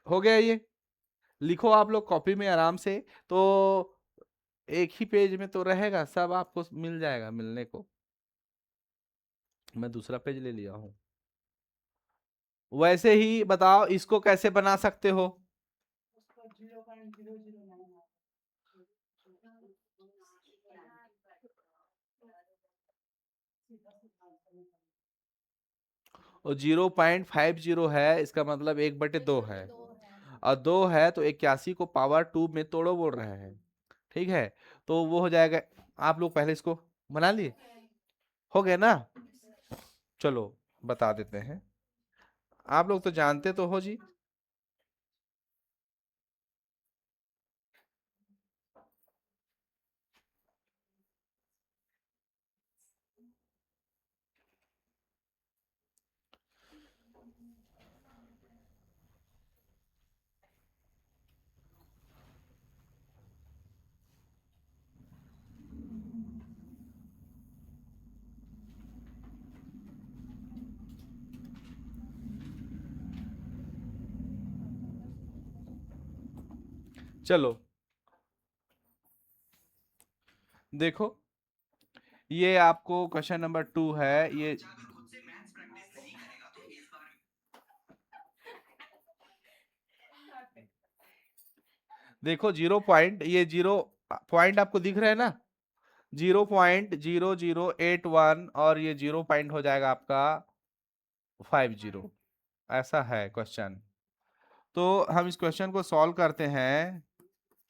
हो गया ये, लिखो आप लोग कॉपी में आराम से। तो एक ही पेज में तो रहेगा, सब आपको मिल जाएगा मिलने को। मैं दूसरा पेज ले लिया हूँ। वैसे ही बताओ इसको कैसे बना सकते हो? और 0.50 है, इसका मतलब 1/2 है। और 2 है तो 81 को पावर 2 में तोड़ो बोल रहे हैं। ठीक है, तो वो हो जाएगा। आप लोग पहले इसको बना लिए, हो गया ना? चलो बता देते हैं, आप लोग तो जानते तो हो जी। चलो देखो, ये आपको क्वेश्चन नंबर 2 है ये। देखो 0 पॉइंट, ये 0 पॉइंट आपको दिख रहा है ना, 0.0081, और ये 0 पॉइंट हो जाएगा आपका 50। ऐसा है क्वेश्चन। तो हम इस क्वेश्चन को सॉल्व करते हैं।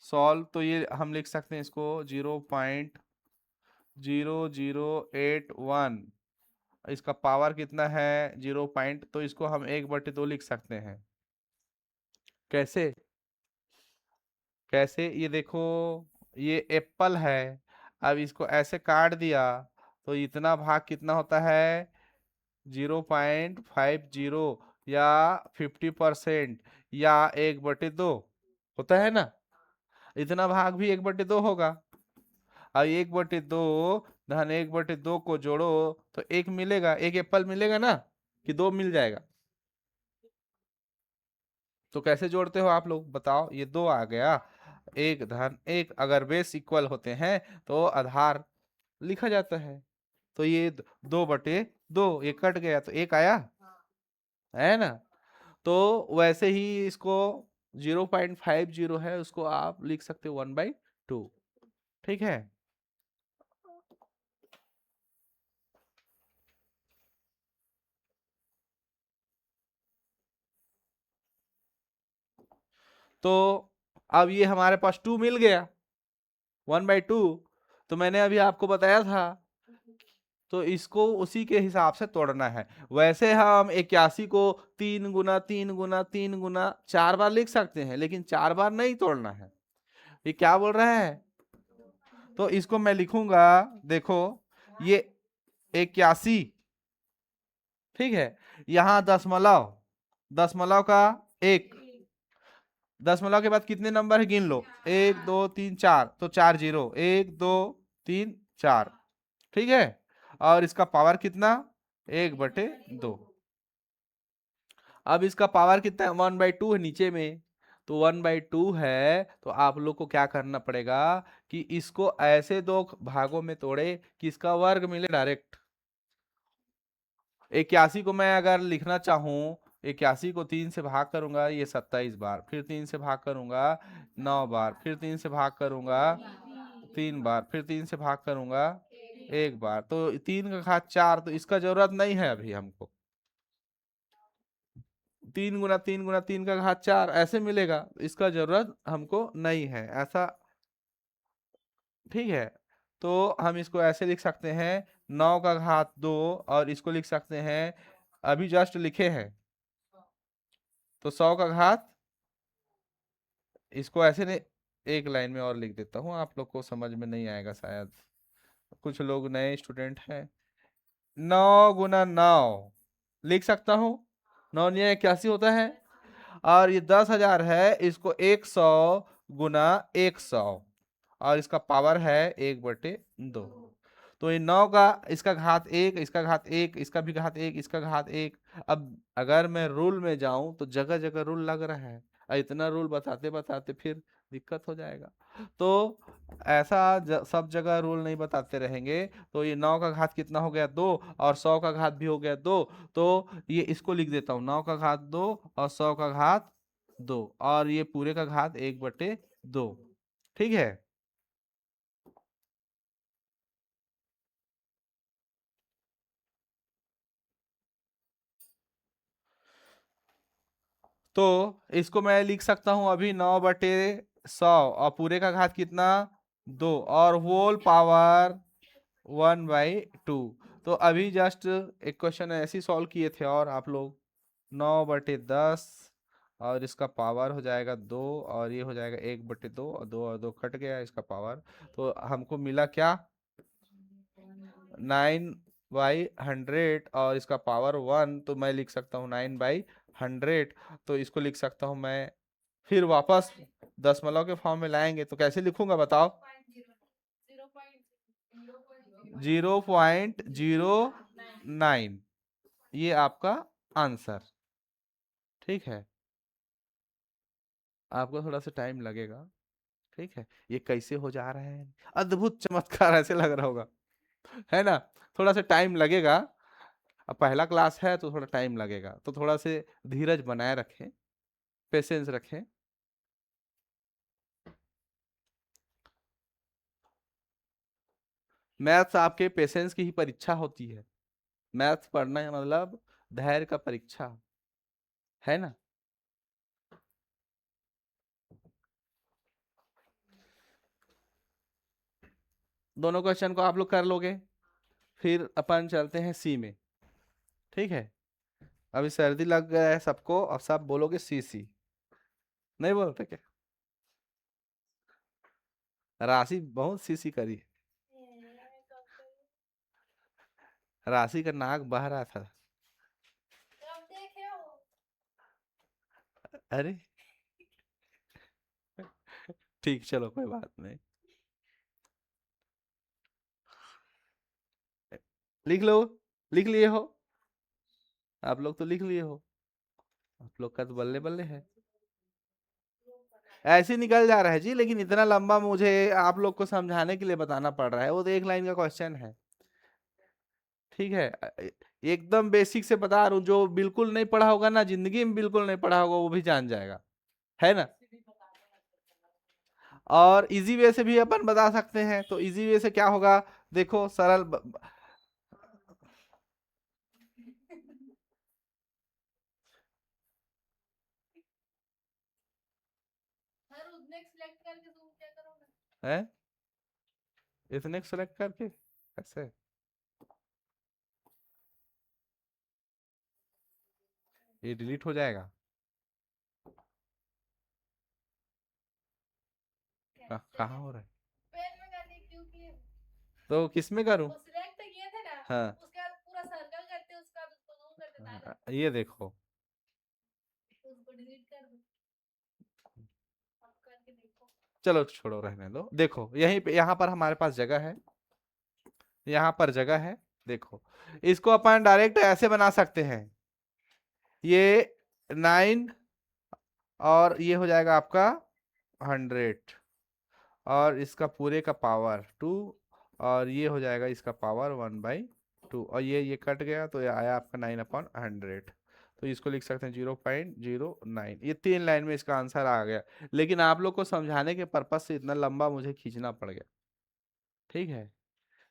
सॉल्व तो ये हम लिख सकते हैं इसको 0.0081, इसका पावर कितना है 0 पॉइंट, तो इसको हम 1/2 लिख सकते हैं। कैसे? कैसे, ये देखो, ये एप्पल है, अब इसको ऐसे काट दिया तो इतना भाग कितना होता है 0.50, या 50%, या 1/2 होता है ना? इतना भाग भी 1/2 होगा। और 1/2 धन 1/2 को जोड़ो तो एक मिलेगा, एक एप्पल मिलेगा ना, कि दो मिल जाएगा? तो कैसे जोड़ते हो आप लोग बताओ? ये दो आ गया, एक धन एक, अगर बेस इक्वल होते हैं तो आधार लिखा जाता है। तो ये 2/2, ये कट गया तो एक आया, है ना? तो वैसे ही इसको 0.50 है, उसको आप लिख सकते हो 1/2। ठीक है, तो अब ये हमारे पास 2 मिल गया, 1/2। तो मैंने अभी आपको बताया था, तो इसको उसी के हिसाब से तोड़ना है। वैसे हम 81 को 3 गुना 3 गुना 3 गुना 4 बार लिख सकते हैं, लेकिन 4 बार नहीं तोड़ना है। ये क्या बोल रहा है? तो इसको मैं लिखूंगा, देखो, ये 81, ठीक है, यहाँ दशमलव, दशमलव का एक, दशमलव के बाद कितने नंबर है गिन लो, 1 2 3 4, तो 4 0, 1 2 3 4। ठीक है, और इसका पावर कितना 1/2। अब इसका पावर कितना है 1/2 है नीचे में, तो 1/2 है, तो आप लोग को क्या करना पड़ेगा कि इसको ऐसे दो भागों में तोड़े कि इसका वर्ग मिले डायरेक्ट। 81 को मैं अगर लिखना चाहूँ, 81 को 3 से भाग करूंगा ये 27 बार, फिर 3 से भाग करूंगा 9 बार, फिर 3 से भाग करूंगा 3 बार, फिर 3 से भाग करूंगा 1 बार, तो 3 का घात 4, तो इसका जरूरत नहीं है अभी हमको। 3 गुना 3 गुना 3 का घात 4 ऐसे मिलेगा, इसका जरूरत हमको नहीं है ऐसा। ठीक है, तो हम इसको ऐसे लिख सकते हैं 9 का घात 2, और इसको लिख सकते हैं, अभी जस्ट लिखे हैं, तो 100 का घात, इसको ऐसे नहीं, एक लाइन में और लिख देता हूँ, आप लोग को समझ में नहीं आएगा शायद, कुछ लोग नए स्टूडेंट हैं। 9 × 9 लिख सकता हूँ, 9×9 81 होता है, और ये 10,000 है, इसको 100 × 100, और इसका पावर है 1/2। तो ये 9 का, इसका घात 1, इसका घात 1, इसका भी घात 1, इसका घात 1। अब अगर मैं रूल में जाऊं तो जगह जगह रूल लग रहा है, और इतना रूल बताते बताते फिर दिक्कत हो जाएगा। तो ऐसा सब जगह रूल नहीं बताते रहेंगे। तो ये 9 का घात कितना हो गया, 2, और 100 का घात भी हो गया 2। तो ये इसको लिख देता हूँ, 9 का घात 2 और 100 का घात 2, और ये पूरे का घात 1/2। ठीक है। तो इसको मैं लिख सकता हूं अभी 9/100, और पूरे का घात कितना, 2, और होल पावर 1/2। तो अभी जस्ट एक क्वेश्चन ऐसे ही सॉल्व किए थे, और आप लोग 9/10, और इसका पावर हो जाएगा 2, और ये हो जाएगा 1/2, और 2 और 2 कट गया इसका पावर। तो हमको मिला क्या, 9/100, और इसका पावर 1, तो मैं लिख सकता हूँ 9/100। तो इसको लिख सकता हूँ मैं, फिर वापस दशमलव के फॉर्म में लाएंगे तो कैसे लिखूंगा बताओ, 0.09, ये आपका आंसर। ठीक है, आपको थोड़ा सा टाइम लगेगा। ठीक है, ये कैसे हो जा रहा है, अद्भुत चमत्कार ऐसे लग रहा होगा, है ना। थोड़ा सा टाइम लगेगा, अब पहला क्लास है तो थोड़ा टाइम लगेगा, तो थोड़ा से धीरज बनाए रखें, पेशेंस रखें। मैथ्स आपके पेशेंस की ही परीक्षा होती है। मैथ्स पढ़ना है मतलब धैर्य का परीक्षा, है ना। दोनों क्वेश्चन को आप लोग कर लोगे, फिर अपन चलते हैं सी में। ठीक है, अभी सर्दी लग गया है सबको, अब सब बोलोगे सी सी, नहीं बोलते क्या, राशि बहुत सी सी करी, राशि का नाक बह रहा था। अरे ठीक, चलो कोई बात नहीं, लिख लो, लिख लिए हो, आप लोग तो लिख लिए हो, आप लोग का तो बल्ले बल्ले है। ऐसे ही निकल जा रहा है जी, लेकिन इतना लंबा मुझे आप लोग को समझाने के लिए बताना पड़ रहा है, वो तो एक लाइन का क्वेश्चन है। ठीक है, एकदम बेसिक से बता रहा हूँ, जो बिल्कुल नहीं पढ़ा होगा ना, जिंदगी में बिल्कुल नहीं पढ़ा होगा, वो भी जान जाएगा, है ना। और इजी वे से भी अपन बता सकते हैं, तो इजी वे से क्या होगा, देखो सरल है, इतने सेलेक्ट करके ऐसे, ये डिलीट हो जाएगा। कहाँ हो रहा है, तो किस में करूं, हाँ, ये देखो, चलो छोड़ो रहने दो, देखो यहीं पे, यहाँ पर हमारे पास जगह है, यहाँ पर जगह है, देखो इसको अपन डायरेक्ट ऐसे बना सकते हैं, ये 9, और ये हो जाएगा आपका 100, और इसका पूरे का पावर 2, और ये हो जाएगा इसका पावर 1/2, और ये कट गया, तो ये आया आपका 9/100। तो इसको लिख सकते हैं 0.09, ये 3 लाइन में इसका आंसर आ गया। लेकिन आप लोग को समझाने के पर्पज से इतना लंबा मुझे खींचना पड़ गया। ठीक है,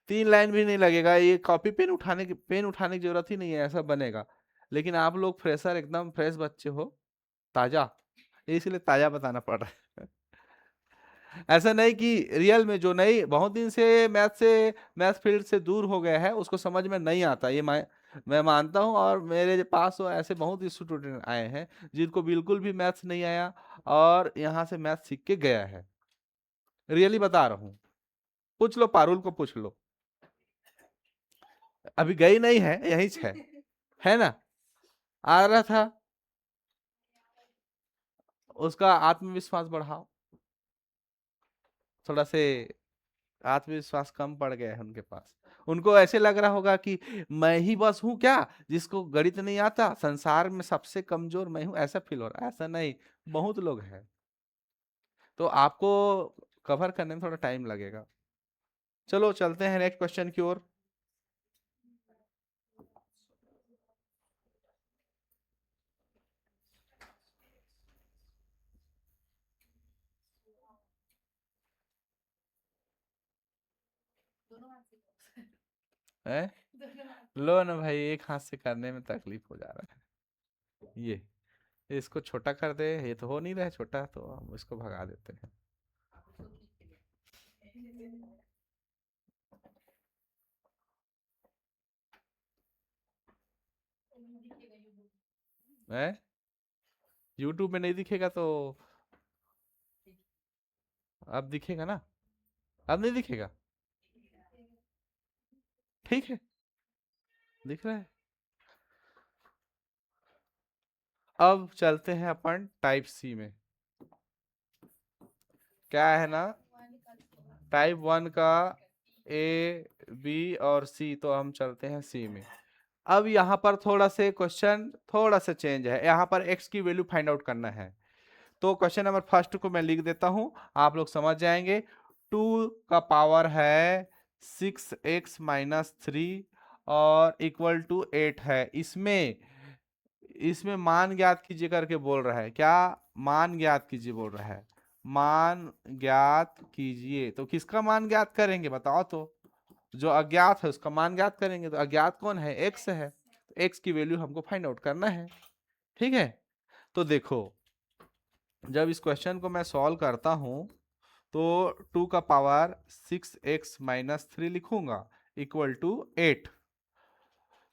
3 लाइन भी नहीं लगेगा, ये कॉपी पेन उठाने की जरूरत ही नहीं है, ऐसा बनेगा। लेकिन आप लोग फ्रेशर, एकदम फ्रेश बच्चे हो, ताजा, इसलिए ताजा बताना पड़ रहा है। ऐसा नहीं कि रियल में जो नहीं बहुत दिन से मैथ फील्ड से दूर हो गया है उसको समझ में नहीं आता, ये मैं मानता हूँ। और मेरे पास तो ऐसे बहुत स्टूडेंट आए हैं जिनको बिल्कुल भी मैथ्स नहीं आया और यहाँ से मैथ सीख के गया है, रियली बता रहा हूँ। पूछ लो, पारुल को पूछ लो, अभी गई नहीं है, यहीं से है ना, आ रहा था। उसका आत्मविश्वास बढ़ाओ, थोड़ा से आत्मविश्वास कम पड़ गया है उनके पास। उनको ऐसे लग रहा होगा कि मैं ही बस हूं क्या जिसको गणित नहीं आता, संसार में सबसे कमजोर मैं हूं, ऐसा फील हो रहा है। ऐसा नहीं, बहुत लोग हैं। तो आपको कवर करने में थोड़ा टाइम लगेगा। चलो चलते हैं नेक्स्ट क्वेश्चन की ओर। है, लो ना भाई, एक हाथ से करने में तकलीफ हो जा रहा है। ये इसको छोटा कर दे, ये तो हो नहीं रहा है छोटा, तो हम इसको भगा देते हैं। है, यूट्यूब में नहीं दिखेगा तो अब दिखेगा ना, अब नहीं दिखेगा, ठीक है, दिख रहा है। अब चलते हैं अपन टाइप सी में। क्या है ना, टाइप 1 का ए बी और सी, तो हम चलते हैं सी में। अब यहाँ पर थोड़ा से क्वेश्चन थोड़ा सा चेंज है, यहाँ पर एक्स की वैल्यू फाइंड आउट करना है। तो क्वेश्चन नंबर फर्स्ट को मैं लिख देता हूं, आप लोग समझ जाएंगे। 2 का पावर है 6x-3 और इक्वल टू 8 है। इसमें इसमें मान ज्ञात कीजिए करके बोल रहा है, क्या मान ज्ञात कीजिए बोल रहा है, मान ज्ञात कीजिए। तो किसका मान ज्ञात करेंगे बताओ तो, जो अज्ञात है उसका मान ज्ञात करेंगे। तो अज्ञात कौन है, एक्स है, तो एक्स की वैल्यू हमको फाइंड आउट करना है। ठीक है, तो देखो जब इस क्वेश्चन को मैं सॉल्व करता हूं तो 2 का पावर 6x-3 लिखूंगा इक्वल टू 8।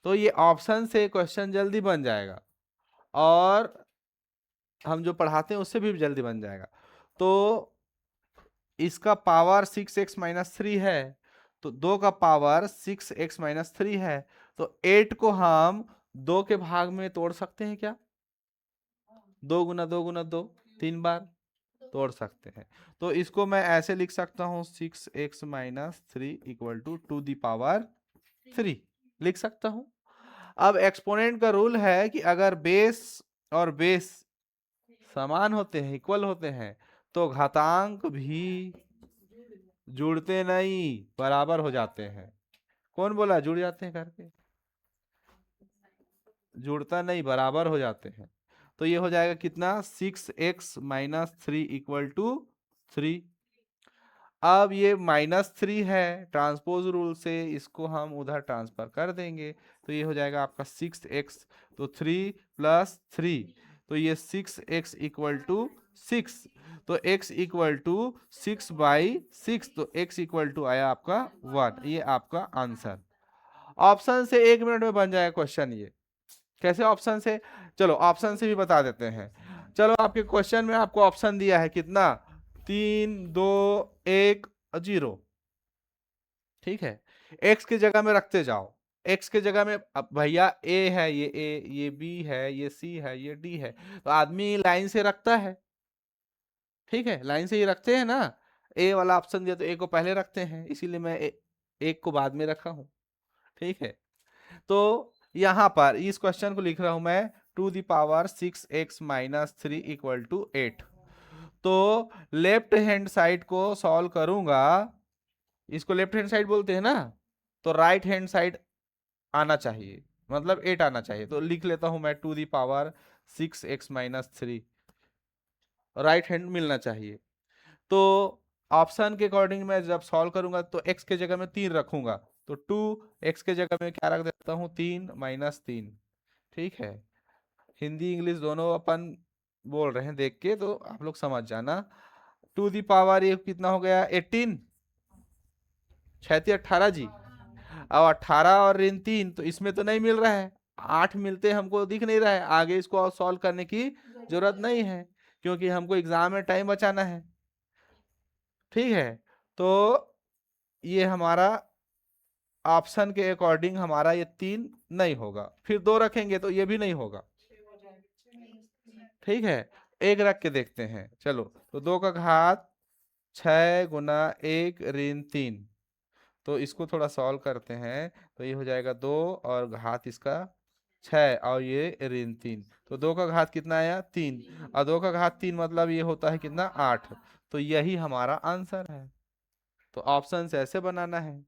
तो ये ऑप्शन से क्वेश्चन जल्दी बन जाएगा और हम जो पढ़ाते हैं उससे भी जल्दी बन जाएगा। तो इसका पावर 6x-3 है, तो 2 का पावर 6x-3 है, तो 8 को हम 2 के भाग में तोड़ सकते हैं क्या, 2 गुना 2 गुना 2, 3 बार तोड़ सकते हैं। तो इसको मैं ऐसे लिख सकता हूँ 6x-3 इक्वल टू 2 लिख सकता हूँ। अब एक्सपोनेंट का रूल है कि अगर बेस और बेस समान होते हैं, इक्वल होते हैं, तो घातांक भी जुड़ते नहीं, बराबर हो जाते हैं। कौन बोला जुड़ जाते हैं करके, जुड़ता नहीं, बराबर हो जाते हैं। तो ये हो जाएगा कितना, 6x-3 इक्वल टू 3। अब ये -3 है, ट्रांसपोज रूल से इसको हम उधर ट्रांसफर कर देंगे, तो ये हो जाएगा आपका 6x, तो 3 + 3, तो ये 6x इक्वल टू 6, तो x इक्वल टू 6/6, तो x इक्वल टू आया आपका 1। ये आपका आंसर। ऑप्शन से 1 मिनट में बन जाएगा क्वेश्चन। ये कैसे ऑप्शन से, चलो ऑप्शन से भी बता देते हैं। चलो आपके क्वेश्चन में आपको ऑप्शन दिया है कितना, 3 2 1 0। ठीक है, x की जगह में रखते जाओ, x के जगह में, अब भैया a है, ये a, ये b है, ये c है, ये d है, तो आदमी लाइन से रखता है। ठीक है, लाइन से ही रखते हैं ना, a वाला ऑप्शन दिया तो a को पहले रखते हैं, इसीलिए मैं एक को बाद में रखा हूं। ठीक है, तो यहां पर इस क्वेश्चन को लिख रहा हूं मैं 2 ^ 6x-3 इक्वल टू 8। तो लेफ्ट हैंड साइड को सॉल्व करूंगा, इसको लेफ्ट हैंड साइड बोलते हैं ना, तो राइट हैंड साइड आना चाहिए, मतलब 8 आना चाहिए। तो लिख लेता हूं मैं 2 ^ 6x-3, राइट हैंड मिलना चाहिए। तो ऑप्शन के अकॉर्डिंग मैं जब सॉल्व करूंगा तो x के जगह में 3 रखूंगा, तो 2x के जगह में क्या रख देता हूँ, 3 - 3। ठीक है, हिंदी इंग्लिश दोनों अपन बोल रहे हैं देख के, तो आप लोग समझ जाना। टू दी पावर ये कितना हो गया 18, 18 जी। अब 18 और ऋण 3 तो इसमें तो नहीं मिल रहा है, 8 मिलते हमको दिख नहीं रहा है, आगे इसको सॉल्व करने की जरूरत नहीं है क्योंकि हमको एग्जाम में टाइम बचाना है। ठीक है, तो ये हमारा ऑप्शन के अकॉर्डिंग हमारा ये 3 नहीं होगा, फिर 2 रखेंगे तो ये भी नहीं होगा। ठीक है, एक रख के देखते हैं, चलो तो 2 का घात 6 गुना 1 ऋण 3, तो इसको थोड़ा सॉल्व करते हैं, तो ये हो जाएगा 2 और घात इसका 6 और ये ऋण 3, तो 2 का घात कितना आया 3, और 2 का घात 3 मतलब ये होता है कितना 8, तो यही हमारा आंसर है। तो ऑप्शन से ऐसे बनाना है।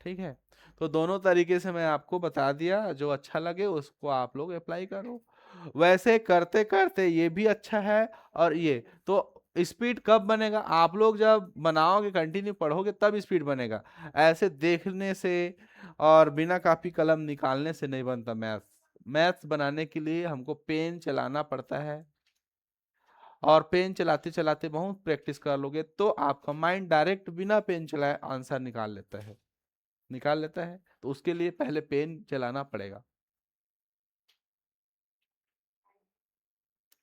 ठीक है, तो दोनों तरीके से मैं आपको बता दिया, जो अच्छा लगे उसको आप लोग अप्लाई करो। वैसे करते करते ये भी अच्छा है, और ये तो स्पीड कब बनेगा, आप लोग जब बनाओगे कंटिन्यू पढ़ोगे तब स्पीड बनेगा, ऐसे देखने से और बिना कॉपी कलम निकालने से नहीं बनता मैथ्स। मैथ्स बनाने के लिए हमको पेन चलाना पड़ता है, और पेन चलाते चलाते बहुत प्रैक्टिस कर लोगे तो आपका माइंड डायरेक्ट बिना पेन चलाए आंसर निकाल लेता है, तो उसके लिए पहले पेन चलाना पड़ेगा।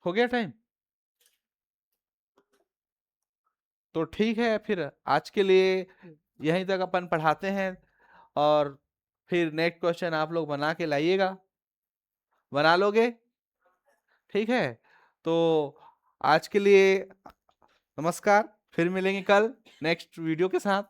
हो गया टाइम, तो ठीक है, फिर आज के लिए यहीं तक अपन पढ़ाते हैं, और फिर नेक्स्ट क्वेश्चन आप लोग बना के लाइएगा, बना लोगे? ठीक है, तो आज के लिए नमस्कार, फिर मिलेंगे कल नेक्स्ट वीडियो के साथ।